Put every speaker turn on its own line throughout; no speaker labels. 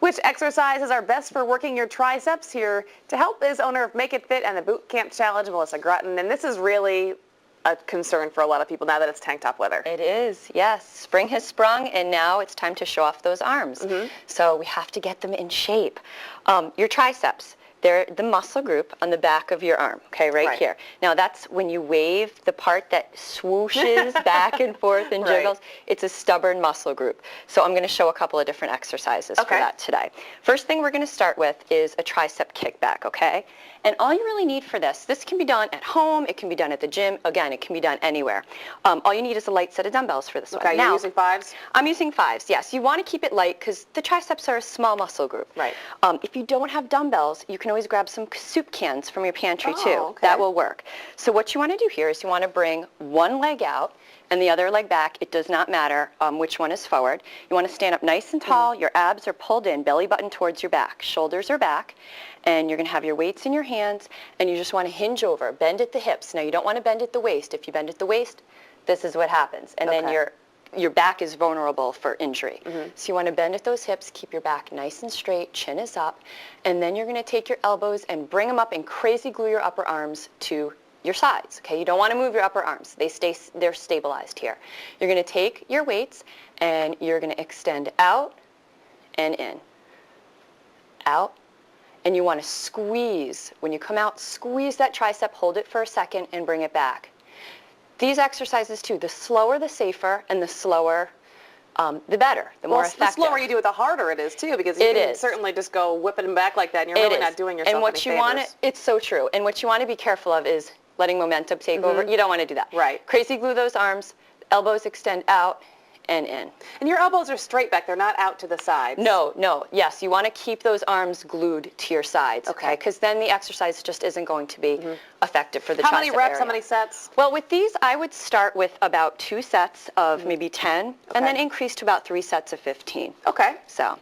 Which exercises are best for working your triceps? Here to help is owner of Make It Fit and the Boot Camp Challenge, Melissa Grutton. And this is really a concern for a lot of people now that it's tank top weather.
It is, yes. Spring has sprung, and now it's time to show off those arms. So we have to get them in shape. Your triceps. They're the muscle group on the back of your arm, okay, right here. Now that's when you wave the part that swooshes back and forth and jiggles. It's a stubborn muscle group. So I'm going to show a couple of different exercises for that today. First thing we're going to start with is a tricep kickback, okay? And all you really need for this can be done at home, it can be done at the gym, again, it can be done anywhere. All you need is a light set of dumbbells for this one.
Okay, you're using 5s?
I'm using 5s, yes. You want to keep it light because the triceps are a small muscle group.
Right.
If you don't have dumbbells, you can always grab some soup cans from your pantry too. That will work. So what you want to do here is you want to bring one leg out and the other leg back. It does not matter which one is forward. You want to stand up nice and tall. Your abs are pulled in, belly button towards your back. Shoulders are back. And you're going to have your weights in your hands, and you just want to hinge over, bend at the hips. Now, you don't want to bend at the waist. If you bend at the waist, this is what happens. And then your back is vulnerable for injury. So you want to bend at those hips, keep your back nice and straight, chin is up, and then you're going to take your elbows and bring them up and crazy glue your upper arms to your sides, okay? You don't want to move your upper arms. They're stabilized here. You're going to take your weights, and you're going to extend out and in. Out. And you want to squeeze. When you come out, squeeze that tricep, hold it for a second, and bring it back. These exercises, too, the slower, the safer, and the slower, the better, the more effective.
The slower you do it, the harder it is, too, because you can certainly just go whipping them back like that, and you're really not doing yourself any favors.
It's so true. And what you want to be careful of is letting momentum take over. You don't want to do that.
Right.
Crazy glue those arms, elbows extend out, and in.
And your elbows are straight back. They're not out to the sides.
No, no. Yes, you want to keep those arms glued to your sides, okay? Because then the exercise just isn't going to be effective for the tricep area.
How many reps, how many sets?
Well, with these, I would start with about 2 sets of maybe 10, and then increase to about 3 sets of 15.
Okay.
So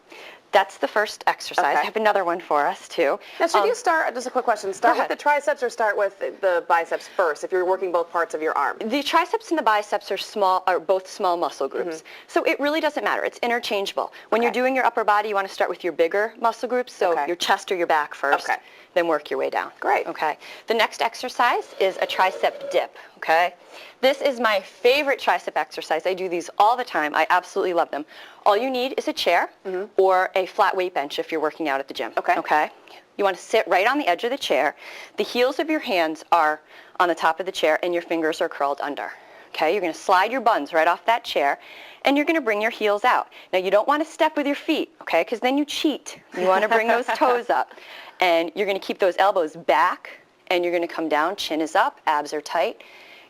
that's the first exercise. I have another one for us, too.
Now, should you start, just a quick question, start with the triceps or start with the biceps first, if you're working both parts of your arm?
The triceps and the biceps are both small muscle groups. So it really doesn't matter. It's interchangeable. When you're doing your upper body, you want to start with your bigger muscle groups, so your chest or your back first, then work your way down.
Great.
Okay. The next exercise is a tricep dip, okay? This is my favorite tricep exercise. I do these all the time. I absolutely love them. All you need is a chair or a flat weight bench if you're working out at the gym. Okay. You want to sit right on the edge of the chair. The heels of your hands are on the top of the chair and your fingers are curled under. Okay, you're going to slide your buns right off that chair and you're going to bring your heels out. Now you don't want to step with your feet, okay, because then you cheat. You want to bring those toes up and you're going to keep those elbows back and you're going to come down, chin is up, abs are tight.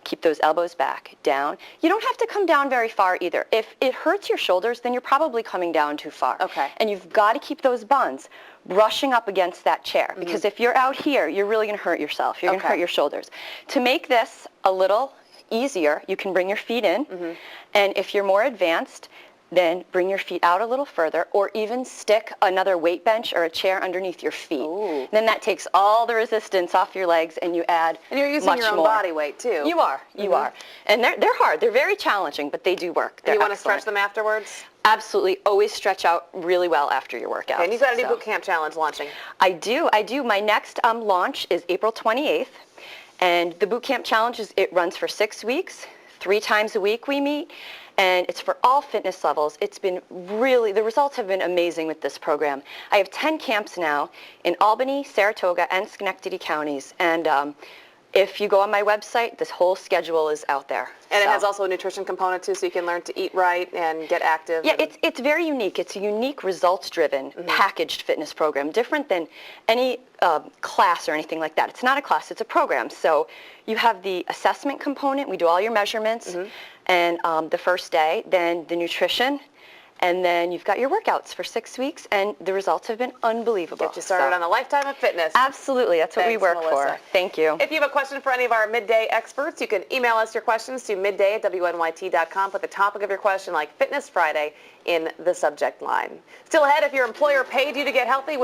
Keep those elbows back, down. You don't have to come down very far either. If it hurts your shoulders, then you're probably coming down too far. Okay. And you've got to keep those buns brushing up against that chair because if you're out here, you're really going to hurt yourself. You're going to hurt your shoulders. To make this a little easier, you can bring your feet in, and if you're more advanced, then bring your feet out a little further or even stick another weight bench or a chair underneath your feet. Then that takes all the resistance off your legs and you add
And you're using your own body weight too.
You are. You are. And they're hard. They're very challenging, but they do work.
You want to stretch them afterwards?
Absolutely. Always stretch out really well after your workout.
And you've got a new boot camp challenge launching.
I do. My next launch is April 28th. And the boot camp challenge, it runs for 6 weeks. 3 times a week we meet. And it's for all fitness levels. It's been really, the results have been amazing with this program. I have 10 camps now in Albany, Saratoga, and Schenectady counties. And if you go on my website, this whole schedule is out there.
And it has also a nutrition component too, so you can learn to eat right and get active.
Yeah, it's very unique. It's a unique results-driven, packaged fitness program, different than any class or anything like that. It's not a class, it's a program. So you have the assessment component. We do all your measurements. And the first day, then the nutrition, and then you've got your workouts for 6 weeks, and the results have been unbelievable.
Get you started on a lifetime of fitness.
Absolutely. That's what we work for. Thank you.
If you have a question for any of our Midday experts, you can email us your questions to midday@wnyt.com. Put the topic of your question, like Fitness Friday, in the subject line. Still ahead, if your employer paid you to get healthy,